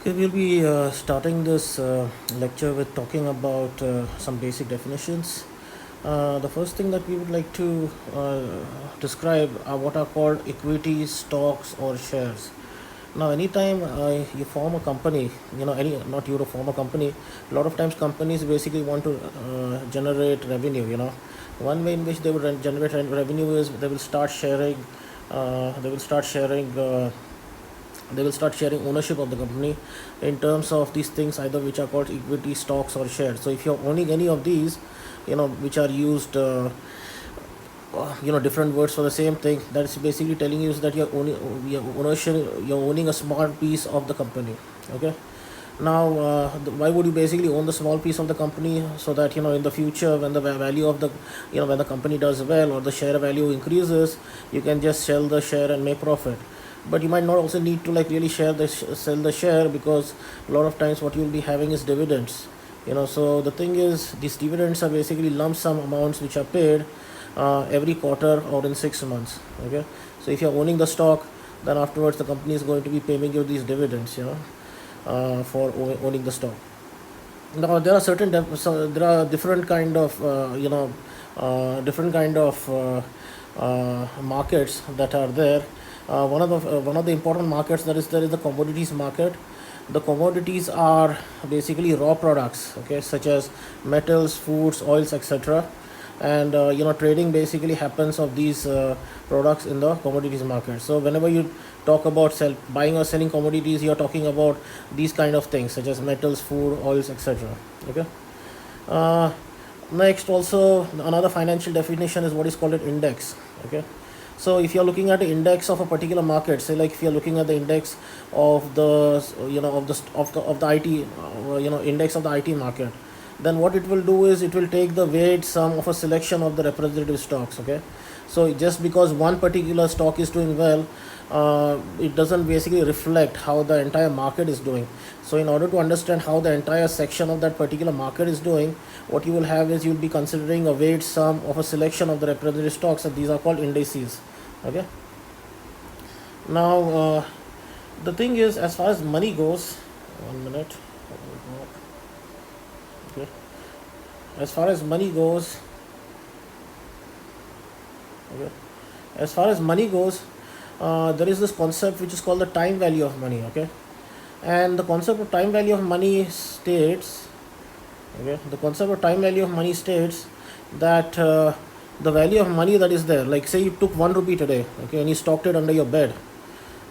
Okay, we'll be starting this lecture with talking about some basic definitions. The first thing that we would like to describe are what are called equities, stocks, or shares. Now, anytime you form a company, not you to form a company, a lot of times companies basically want to generate revenue. One way in which they would generate revenue is they will start sharing. They will start sharing. They will start sharing ownership of the company in terms of these things either which are called equity, stocks, or shares. So if you're owning any of these, which are used different words for the same thing, that's basically telling you is that you're owning a small piece of the company. Okay. Now, why would you basically own the small piece of the company? So that in the future, when the value of the when the company does well or the share value increases, you can just sell the share and make profit. But you might not also need to like really sell the share, because a lot of times what you'll be having is dividends. So the thing is, these dividends are basically lump sum amounts which are paid every quarter or in 6 months. Okay. So if you're owning the stock, then afterwards the company is going to be paying you these dividends, for owning the stock. Now there are so there are different kind of different kind of markets that are there. One of the important markets that is there is the commodities market. The commodities are basically raw products, okay, such as metals, foods, oils, etc. And trading basically happens of these products in the commodities market. So whenever you talk about buying or selling commodities, you are talking about these kind of things such as metals, food, oils, etc. Okay. uh, Next, also another financial definition is what is called an index. Okay. So if you're looking at the index of a particular market, say like if you're looking at the index of the of the IT index of the IT market, then what it will do is it will take the weight sum of a selection of the representative stocks. Okay. So just because one particular stock is doing well, it doesn't basically reflect how the entire market is doing. So in order to understand how the entire section of that particular market is doing, what you will have is you'll be considering a weight sum of a selection of the representative stocks, and these are called indices. Okay. Now, the thing is, as far as money goes, 1 minute. Okay. As far as money goes, okay. As far as money goes, there is this concept which is called the time value of money. Okay. And the concept of time value of money states, okay, the concept of time value of money states that the value of money that is there, like say you took 1 rupee today, okay, and you stocked it under your bed.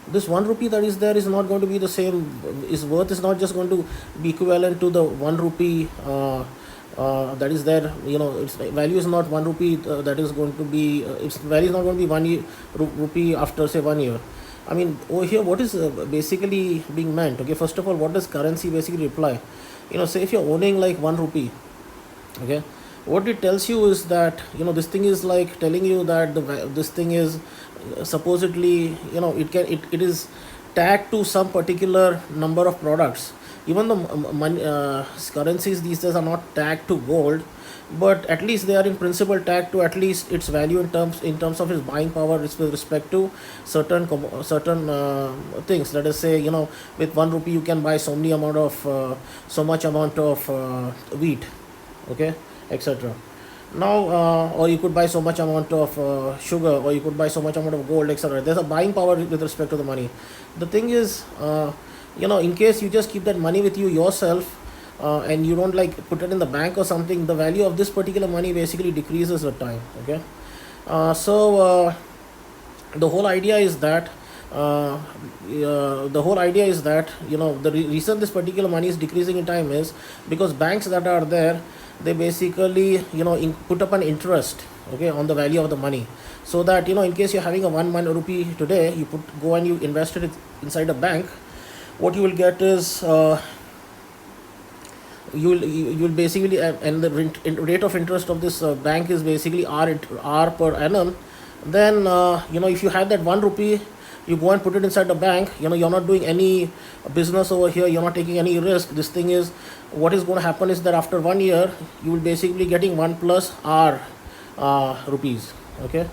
This 1 rupee that is there is not going to be the same, is worth is not just going to be equivalent to the 1 rupee that is there. Its value is not 1 rupee that is going to be its value is not going to be rupee after say 1 year. I mean, over here, what is basically being meant? Okay, first of all, what does currency basically imply? Say if you're owning like 1 rupee, okay, what it tells you is that this thing is like telling you that this thing is supposedly, it is tagged to some particular number of products. Even the money currencies these days are not tagged to gold, but at least they are in principle tagged to at least its value in terms of its buying power with respect to certain things. Let us say, with 1 rupee you can buy so much amount of wheat, okay, etc. Now, or you could buy so much amount of sugar, or you could buy so much amount of gold, etc. There's a buying power with respect to the money. The thing is, in case you just keep that money with you yourself, and you don't like put it in the bank or something, the value of this particular money basically decreases with time. Okay. So the whole idea is that the reason this particular money is decreasing in time is because banks that are there, they basically put up an interest, okay, on the value of the money. So that in case you're having a 1 rupee today, you go and you invested it inside a bank, what you will get is you will basically, and the rate of interest of this bank is basically r per annum. Then if you had that 1 rupee, you go and put it inside the bank, you're not doing any business over here, you're not taking any risk. This thing is, what is going to happen is that after 1 year, you will basically getting 1 plus r rupees. Okay.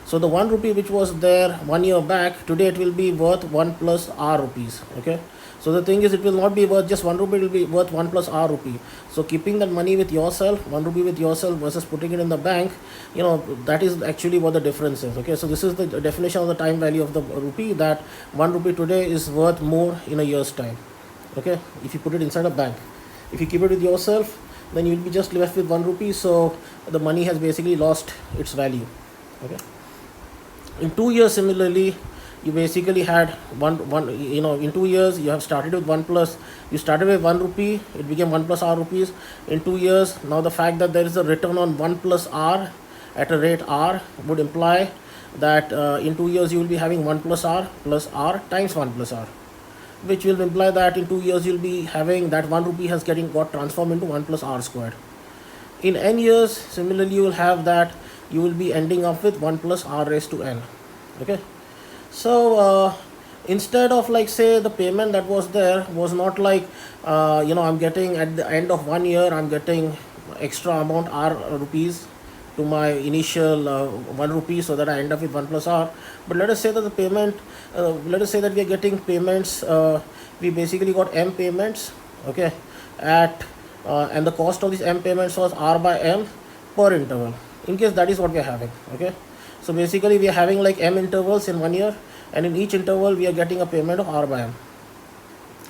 So the 1 rupee which was there 1 year back, today it will be worth 1 plus r rupees. Okay. So the thing is, it will not be worth just 1 rupee, it will be worth 1 plus r rupee. So keeping that money with yourself, 1 rupee with yourself versus putting it in the bank, that is actually what the difference is. Okay, so this is the definition of the time value of the rupee, that 1 rupee today is worth more in a year's time. Okay, if you put it inside a bank. If you keep it with yourself, then you will be just left with 1 rupee, so the money has basically lost its value. Okay. In 2 years, similarly, you basically had one in 2 years you have started with 1 plus, you started with 1 rupee, it became 1 plus r rupees. In 2 years, now the fact that there is a return on 1 plus r at a rate r would imply that in 2 years you will be having 1 plus r times 1 plus r, which will imply that in 2 years you'll be having that 1 rupee has got transformed into 1 plus r squared. In n years, similarly, you will have that you will be ending up with 1 plus r raised to n. Okay. So instead of, like, say, the payment that was there was not like I'm getting at the end of 1 year, I'm getting extra amount r rupees to my initial 1 rupee, so that I end up with 1 plus r. But let us say that the payment, let us say that we are getting payments, we basically got m payments. Okay, at and the cost of these m payments was r by m per interval, in case that is what we are having. Okay, so basically we are having like m intervals in 1 year, and in each interval we are getting a payment of r by m.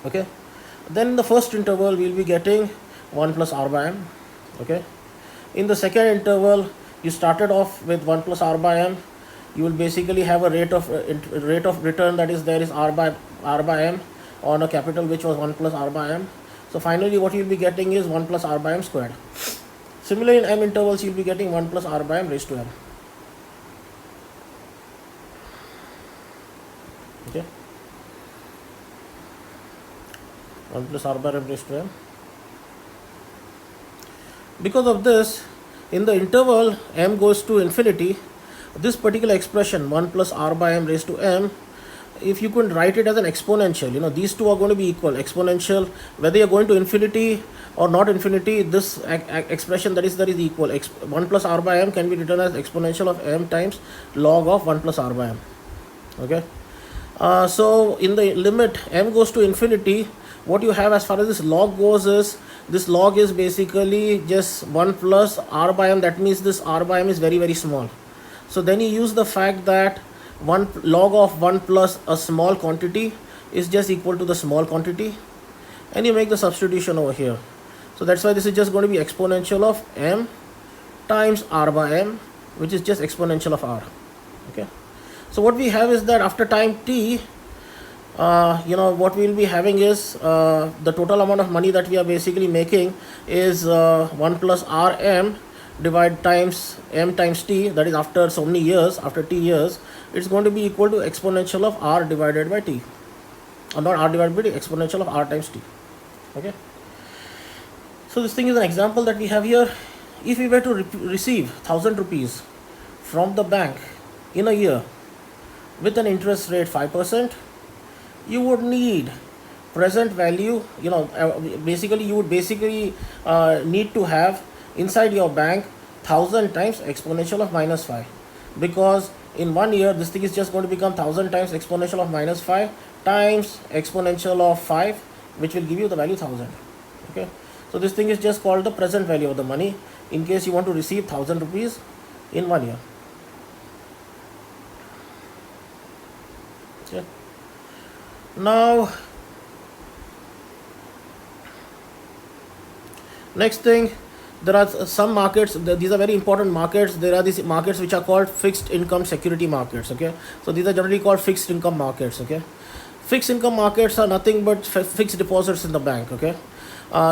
Okay, then in the first interval we will be getting 1 plus r by m. Okay, in the second interval you started off with 1 plus r by m, you will basically have a rate of return that is there is r by m on a capital which was 1 plus r by m. So finally what you will be getting is 1 plus r by m squared. Similarly, in m intervals you will be getting 1 plus r by m raised to m. Okay, 1 plus r by m raised to m. Because of this, in the interval m goes to infinity, this particular expression 1 plus r by m raised to m, if you could write it as an exponential, these two are going to be equal. Exponential, whether you're going to infinity or not infinity, this expression that is equal. 1 plus r by m can be written as exponential of m times log of 1 plus r by m. Okay, so in the limit m goes to infinity, what you have as far as this log goes is, this log is basically just 1 plus r by m. That means this r by m is very, very small. So then you use the fact that 1 log of 1 plus a small quantity is just equal to the small quantity, and you make the substitution over here. So that's why this is just going to be exponential of m times r by m, which is just exponential of r. Okay, so what we have is that after time t, what we will be having is the total amount of money that we are basically making is 1 plus r m divided times m times t, that is after so many years, after t years, it's going to be equal to exponential of r divided by t, or not r divided by t, exponential of r times t. Okay, so this thing is an example that we have here. If we were to receive 1000 rupees from the bank in a year with an interest rate 5%, you would need present value, basically you would need to have inside your bank 1000 times exponential of minus 5, because in 1 year this thing is just going to become 1000 times exponential of minus 5 times exponential of 5, which will give you the value 1000. Okay, so this thing is just called the present value of the money in case you want to receive 1000 rupees in 1 year. Okay, now next thing, there are some markets, these are very important markets. There are these markets which are called fixed income security markets. Okay, so these are generally called fixed income markets. Okay, fixed income markets are nothing but fixed deposits in the bank. Okay,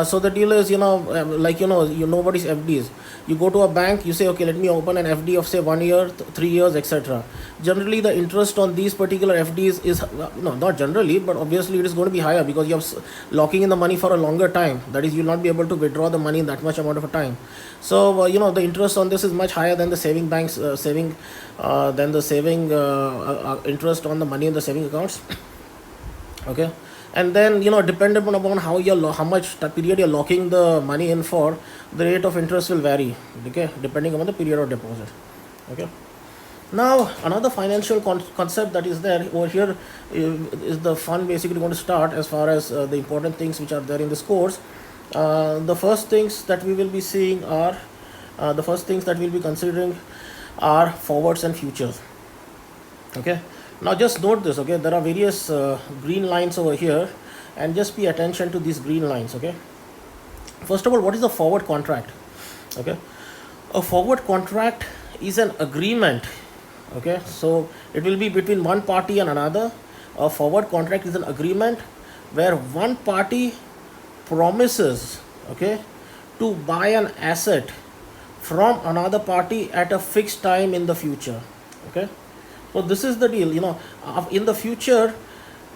so the deal is, nobody's FDs. You go to a bank, you say, okay, let me open an FD of say 1 year, 3 years, etc. Generally the interest on these particular FDs is not generally, but obviously it is going to be higher, because you are locking in the money for a longer time. That is, you will not be able to withdraw the money in that much amount of a time. So the interest on this is much higher than the saving banks interest on the money in the saving accounts. Okay, and then depending upon how much period you're locking the money in for, the rate of interest will vary. Okay, depending upon the period of deposit. Okay, Now another financial concept that is there over here is the fun basically going to start as far as the important things which are there in this course. The first things that we will be seeing are the first things that we'll be considering are forwards and futures. Okay, now just note this. Okay, there are various green lines over here, and just pay attention to these green lines. Okay, first of all, what is a forward contract? Okay, a forward contract is an agreement. Okay, so it will be between one party and another. A forward contract is an agreement where one party promises, okay, to buy an asset from another party at a fixed time in the future. Okay, so this is the deal. In the future,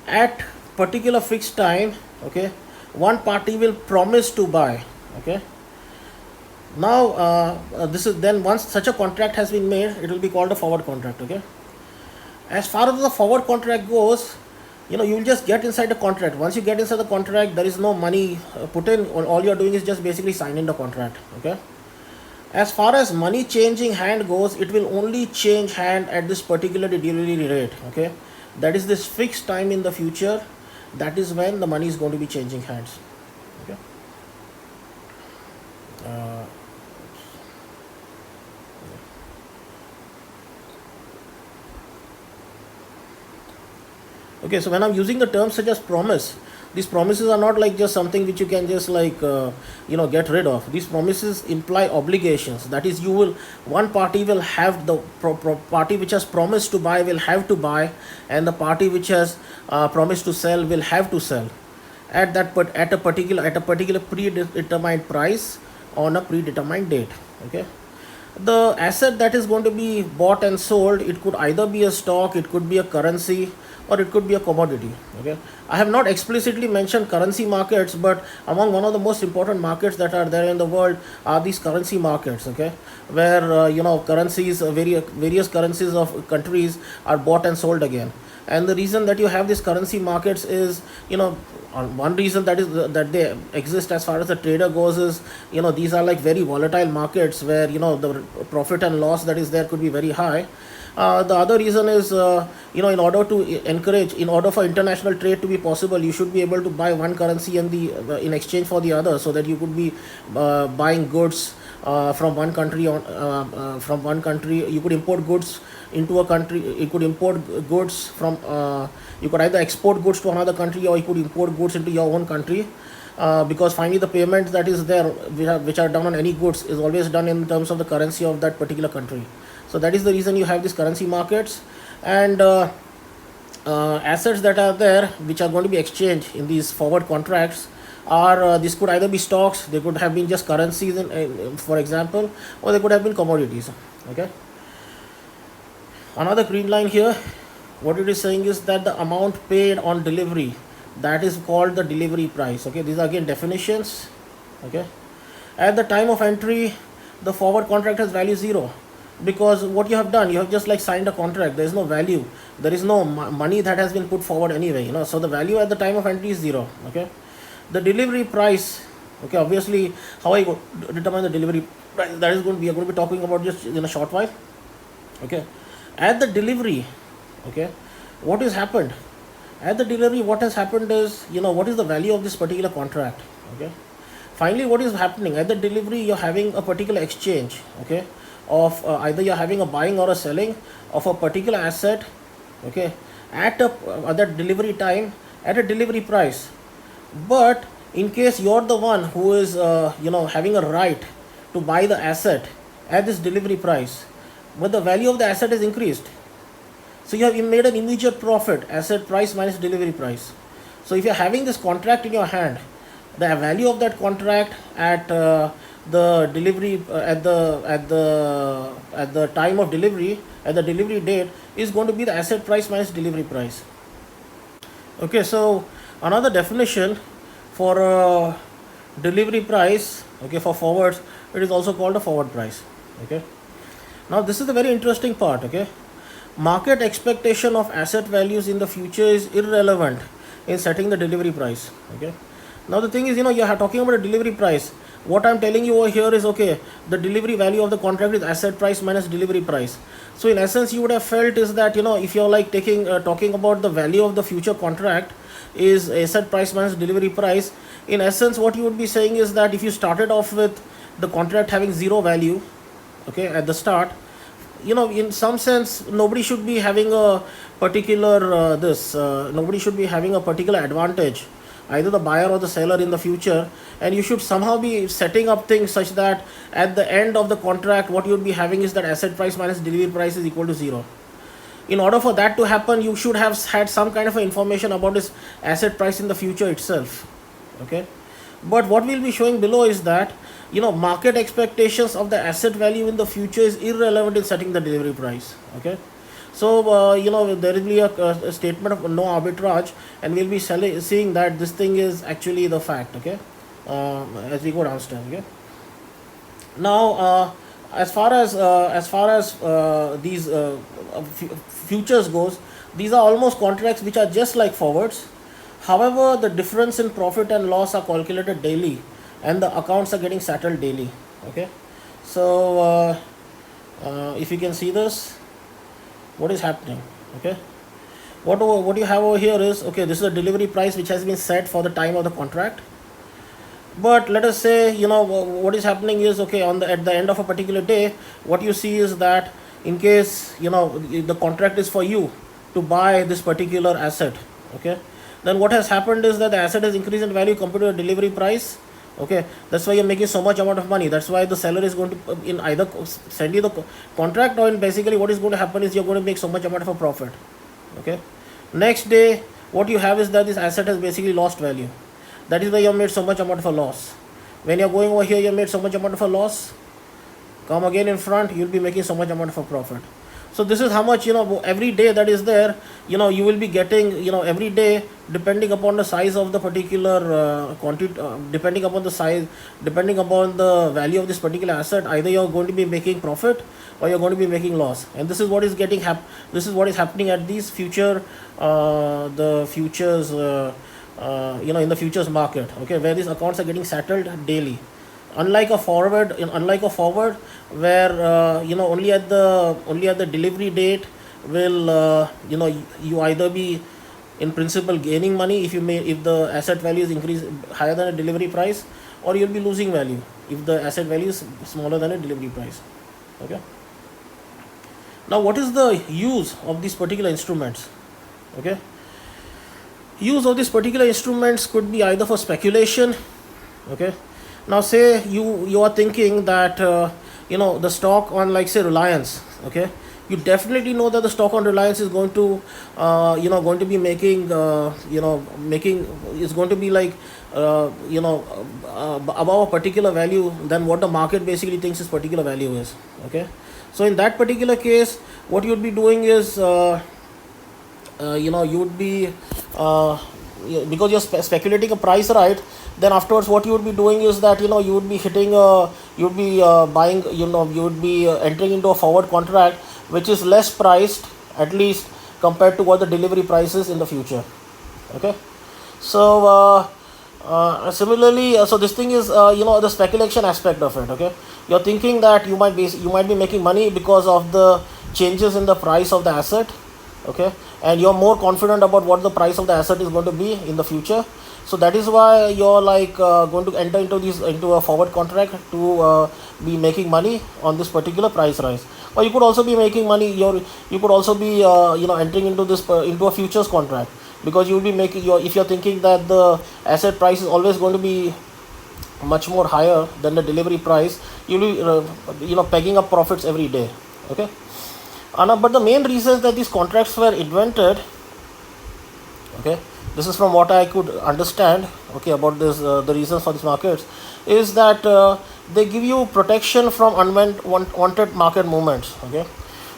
at particular fixed time, okay, one party will promise to buy. Okay, now this is then once such a contract has been made, it will be called a forward contract. Okay, as far as the forward contract goes, you will just get inside the contract. Once you get inside the contract, there is no money put in. All you are doing is just basically signing the contract. Okay, as far as money changing hand goes, it will only change hand at this particular delivery rate. Okay, that is this fixed time in the future. That is when the money is going to be changing hands. Okay. Okay, so when I'm using the terms such as promise, these promises are not like just something which you can just like get rid of. These promises imply obligations. That is, one party will have the party which has promised to buy will have to buy, and the party which has promised to sell will have to sell at a particular predetermined price on a predetermined date. Okay, the asset that is going to be bought and sold, it could either be a stock, it could be a currency, or it could be a commodity. Okay, I have not explicitly mentioned currency markets, but among one of the most important markets that are there in the world are these currency markets. Okay, where currencies, various currencies of countries are bought and sold again. And the reason that you have these currency markets is, one reason that they exist as far as the trader goes is, these are like very volatile markets where the profit and loss that is there could be very high. The other reason is, in order for international trade to be possible, you should be able to buy one currency in exchange for the other, so that you could be buying goods from one country. You could import goods into a country. You could import goods from. You could either export goods to another country, or you could import goods into your own country. Because finally the payment that is there, which are done on any goods, is always done in terms of the currency of that particular country. So that is the reason you have these currency markets. And assets that are there which are going to be exchanged in these forward contracts are this could either be stocks, they could have been just currencies for example, or they could have been commodities. Okay, another green line here, what it is saying is that the amount paid on delivery, that is called the delivery price. Okay, these are again definitions. Okay, at the time of entry, the forward contract has value 0, because what you have done, you have just like signed a contract. There is no value, there is no money that has been put forward anyway, so the value at the time of entry is 0. Okay, the delivery price, okay, obviously how I go determine the delivery price, that is we are going to be talking about just in a short while. Okay, at the delivery, okay, what has happened at the delivery, what has happened is, what is the value of this particular contract. Okay, finally what is happening at the delivery, you're having a particular exchange, okay, of either you're having a buying or a selling of a particular asset, okay, at that delivery time, at a delivery price. But in case you're the one who is having a right to buy the asset at this delivery price, but the value of the asset is increased, so you have made an immediate profit, asset price minus delivery price. So if you're having this contract in your hand, the value of that contract at the delivery at the time of delivery, at the delivery date, is going to be the asset price minus delivery price. Okay, so another definition for delivery price, okay, for forwards, it is also called a forward price. Okay, now this is the very interesting part. Okay, market expectation of asset values in the future is irrelevant in setting the delivery price. Okay, now the thing is, you are talking about a delivery price. What I'm telling you over here is, okay, the delivery value of the contract is asset price minus delivery price. So in essence, you would have felt is that, if you're like taking talking about the value of the future contract is asset price minus delivery price. In essence, what you would be saying is that if you started off with the contract having zero value, okay, at the start, in some sense, nobody should be having a particular nobody should be having a particular advantage, either the buyer or the seller in the future. And you should somehow be setting up things such that at the end of the contract, what you would be having is that asset price minus delivery price is equal to zero. In order for that to happen, you should have had some kind of information about this asset price in the future itself, okay. But what we'll be showing below is that, market expectations of the asset value in the future is irrelevant in setting the delivery price, okay. So there will be a statement of no arbitrage, and we'll be seeing that this thing is actually the fact, okay, as we go downstairs, okay. Now as far as these futures goes, these are almost contracts which are just like forwards. However, the difference in profit and loss are calculated daily, and the accounts are getting settled daily, okay. So if you can see this, what is happening, okay. What you have over here is, okay, this is a delivery price which has been set for the time of the contract. But let us say, what is happening is, okay, at the end of a particular day, what you see is that in case, the contract is for you to buy this particular asset, okay, then what has happened is that the asset has increased in value compared to the delivery price, okay. That's why you're making so much amount of money. That's why the seller is going to in either send you the contract, or in basically what is going to happen is you're going to make so much amount of a profit, okay. Next day, what you have is that this asset has basically lost value. That is why you have made so much amount of a loss. When you're going over here, you have made so much amount of a loss. Come again in front, you'll be making so much amount of a profit. So this is how much, every day that is there, you will be getting, every day, depending upon the size of the particular quantity, depending upon the size, depending upon the value of this particular asset, either you're going to be making profit or you're going to be making loss. And this is what is getting this is what is happening at these in the futures market, okay, where these accounts are getting settled daily. Unlike a forward, where only at the delivery date will you either be in principle gaining money if the asset value is increased higher than a delivery price, or you'll be losing value if the asset value is smaller than a delivery price, okay. Now, what is the use of these particular instruments, okay? Use of these particular instruments could be either for speculation, okay. Now say you are thinking that the stock on, like, say, Reliance, okay, you definitely know that the stock on Reliance is going to going to be making is going to be like above a particular value than what the market basically thinks its particular value is, okay. So in that particular case, what you would be doing is you would be because you're speculating a price, right? Then afterwards, what you would be doing is that you would be hitting you would be buying, you would be entering into a forward contract which is less priced, at least compared to what the delivery price is in the future, okay. So similarly, so this thing is the speculation aspect of it, okay. You're thinking that you might be making money because of the changes in the price of the asset, okay, and you're more confident about what the price of the asset is going to be in the future. So that is why you're like going to enter into a forward contract to be making money on this particular price rise. Or you could also be making money, you could also be entering into into a futures contract, because you will be making if you're thinking that the asset price is always going to be much more higher than the delivery price, you'll be pegging up profits every day, okay. But the main reason that these contracts were invented, okay, this is from what I could understand, okay, about this the reasons for these markets, is that they give you protection from unwanted market movements, okay.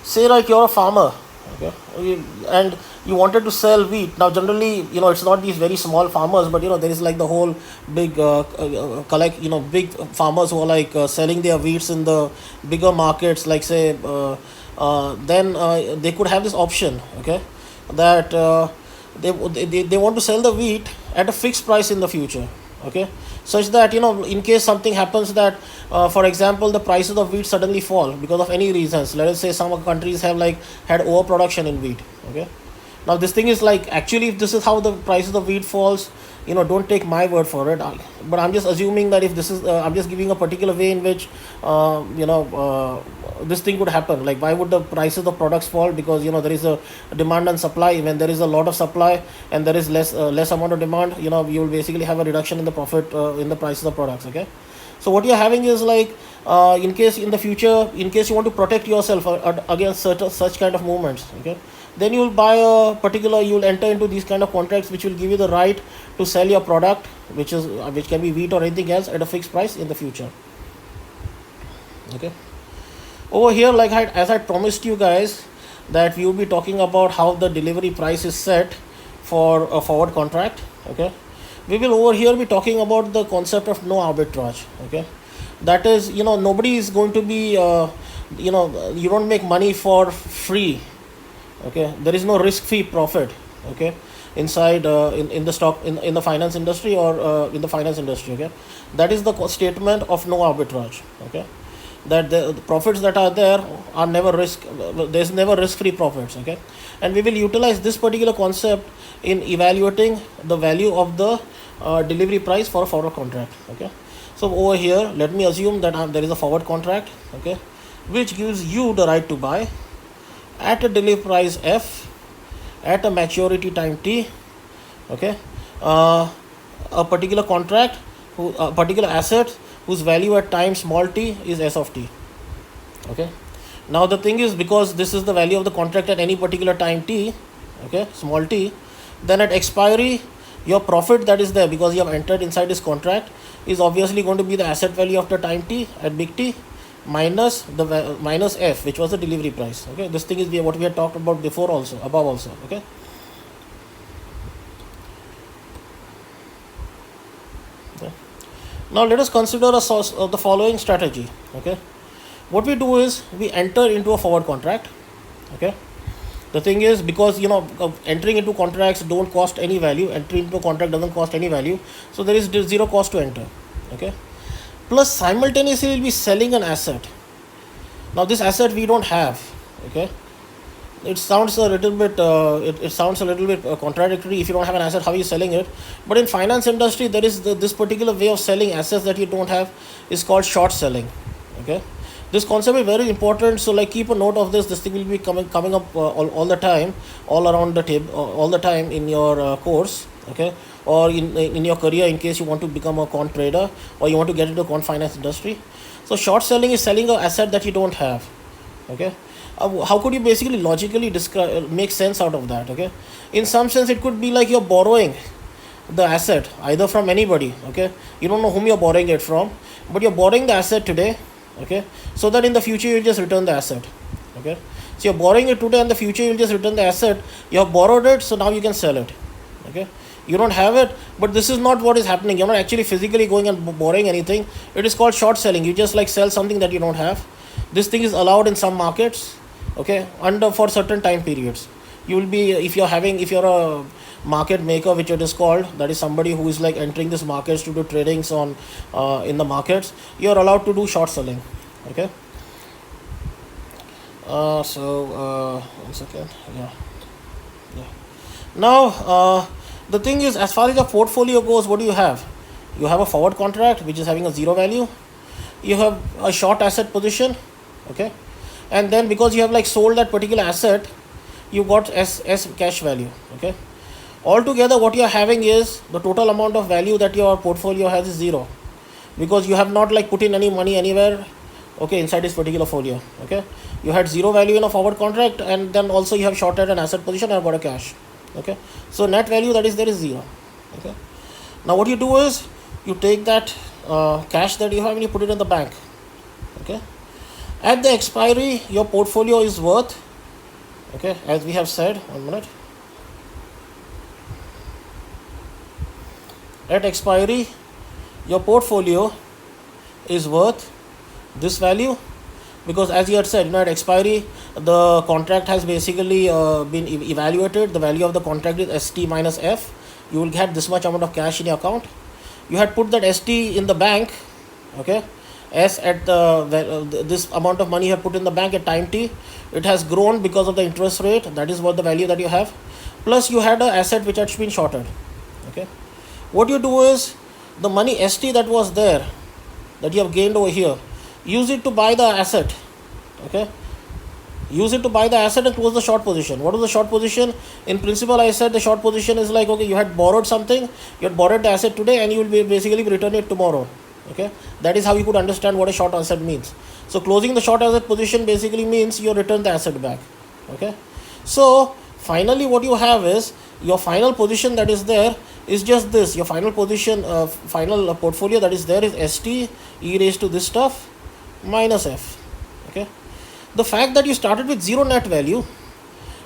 Say like you're a farmer, okay, and you wanted to sell wheat. Now generally, it's not these very small farmers, but there is like the whole big big farmers who are like selling their wheats in the bigger markets, like say then they could have this option, okay, that they want to sell the wheat at a fixed price in the future, okay, such that in case something happens that for example the prices of wheat suddenly fall because of any reasons. Let us say some countries have like had overproduction in wheat, okay. Now this thing is like, actually if this is how the prices of wheat falls, don't take my word for it, but I'm just assuming that if this is I'm just giving a particular way in which this thing could happen. Like, why would the prices of products fall? Because there is a demand and supply. When there is a lot of supply and there is less amount of demand, you will basically have a reduction in the profit in the prices of products, okay. So what you're having is like, in case in the future, in case you want to protect yourself against such kind of movements, okay, then you will buy a particular, you will enter into these kind of contracts which will give you the right to sell your product, which can be wheat or anything else, at a fixed price in the future, okay. Over here, like as I promised you guys, that we will be talking about how the delivery price is set for a forward contract, okay. We will over here be talking about the concept of no arbitrage, okay. That is, nobody is going to be you don't make money for free, okay. There is no risk free profit, okay, inside in the stock, in the finance industry, or in the finance industry, okay. That is the statement of no arbitrage, okay. That the profits that are there are never there's never risk free profits, okay. And we will utilize this particular concept in evaluating the value of the delivery price for a forward contract, okay. So over here, let me assume that there is a forward contract, okay, which gives you the right to buy at a delivery price F at a maturity time T, okay, a particular contract, a particular asset whose value at time small t is S of t, okay. Now the thing is, because this is the value of the contract at any particular time t, okay, small t, then at expiry your profit that is there, because you have entered inside this contract, is obviously going to be the asset value after time t at big T minus the minus F, which was the delivery price, okay. This thing is what we had talked about before also, above also, okay. Now let us consider the following strategy, okay. What we do is we enter into a forward contract, okay. The thing is, because entering into contracts don't cost any value, entry into a contract doesn't cost any value, so there is zero cost to enter, okay. Plus simultaneously we'll be selling an asset. Now this asset we don't have, okay. It sounds a little bit contradictory. If you don't have an asset, how are you selling it? But in finance industry, there is this particular way of selling assets that you don't have is called short selling, okay. This concept is very important, so like keep a note of this. This thing will be coming up all the time, all around the table, all the time in your course, okay, or in your career, in case you want to become a quant trader or you want to get into the quant finance industry. So short selling is selling an asset that you don't have, okay. How could you basically logically make sense out of that, okay? In some sense, it could be like you're borrowing the asset either from anybody, okay. You don't know whom you're borrowing it from, but you're borrowing the asset today, okay, so that in the future you'll just return the asset, okay. So you're borrowing it today, and in the future you'll just return the asset. You have borrowed it, so now you can sell it, okay. You don't have it, but this is not what is happening. You're not actually physically going and borrowing anything. It is called short selling. You just like sell something that you don't have. This thing is allowed in some markets, okay, under for certain time periods. You will be, if you're a market maker, which it is called, that is somebody who is like entering this markets to do tradings on in the markets, you're allowed to do short selling, okay. One second, yeah. Now the thing is, as far as your portfolio goes, what do you have? You have a forward contract which is having a zero value. You have a short asset position, okay, and then because you have like sold that particular asset, you got S cash value, okay. Altogether what you are having is the total amount of value that your portfolio has is zero, because you have not like put in any money anywhere, okay, inside this particular folio, okay. You had zero value in a forward contract, and then also you have shorted an asset position and got a cash, okay. So net value that is there is zero, okay. Now what you do is you take that cash that you have and you put it in the bank, okay. At the expiry, your portfolio is worth, okay, as we have said, 1 minute. At expiry, your portfolio is worth this value, because as you had said, at expiry, the contract has basically been evaluated. The value of the contract is ST minus F. You will get this much amount of cash in your account. you had put that ST in the bank, okay, S at this amount of money you have put in the bank at time t, it has grown because of the interest rate, that is what the value that you have, plus you had an asset which had been shorted, okay. What you do is, the money ST that was there, that you have gained over here, use it to buy the asset, okay. Use it to buy the asset and close the short position. What was the short position? In principle, I said the short position is like, okay, you had borrowed something, you had borrowed the asset today and you will be basically return it tomorrow, okay. That is how you could understand what a short asset means. So closing the short asset position basically means you return the asset back, okay. So finally what you have is, your final position that is there is just this. Your final position, final portfolio that is there is ST e raised to this stuff minus F, okay. The fact that you started with zero net value,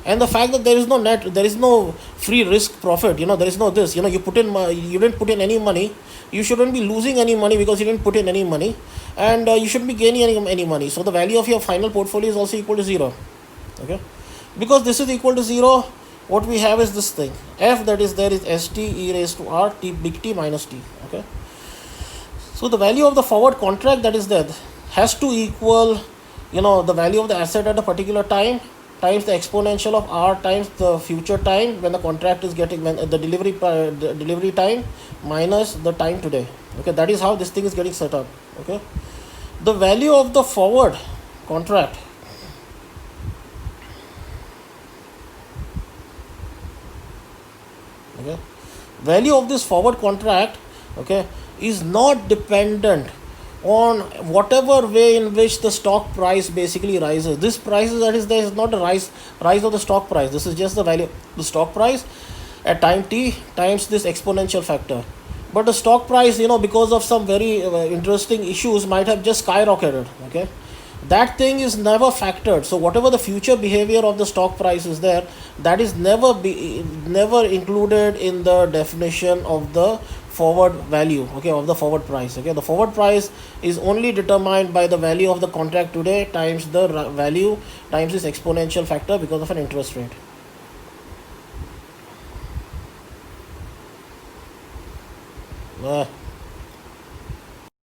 and the fact that there is no free risk profit, there is no this, you didn't put in any money, you shouldn't be losing any money because you didn't put in any money, and you shouldn't be gaining any money. So the value of your final portfolio is also equal to zero, okay. Because this is equal to zero, what we have is this thing, F that is there is ST e raised to R t big T minus T, okay. So the value of the forward contract that is there has to equal, the value of the asset at a particular time times the exponential of R times the future time when the contract is getting, when the delivery time minus the time today, okay. That is how this thing is getting set up, okay. The value of the forward contract, okay, value of this forward contract, okay, is not dependent on whatever way in which the stock price basically rises. This price that is there is not a rise of the stock price. This is just the value of the stock price at time t times this exponential factor. But the stock price, because of some very interesting issues, might have just skyrocketed, okay. That thing is never factored. So whatever the future behavior of the stock price is there, that is never included in the definition of the forward value, okay, of the forward price, okay. The forward price is only determined by the value of the contract today times the value times this exponential factor because of an interest rate.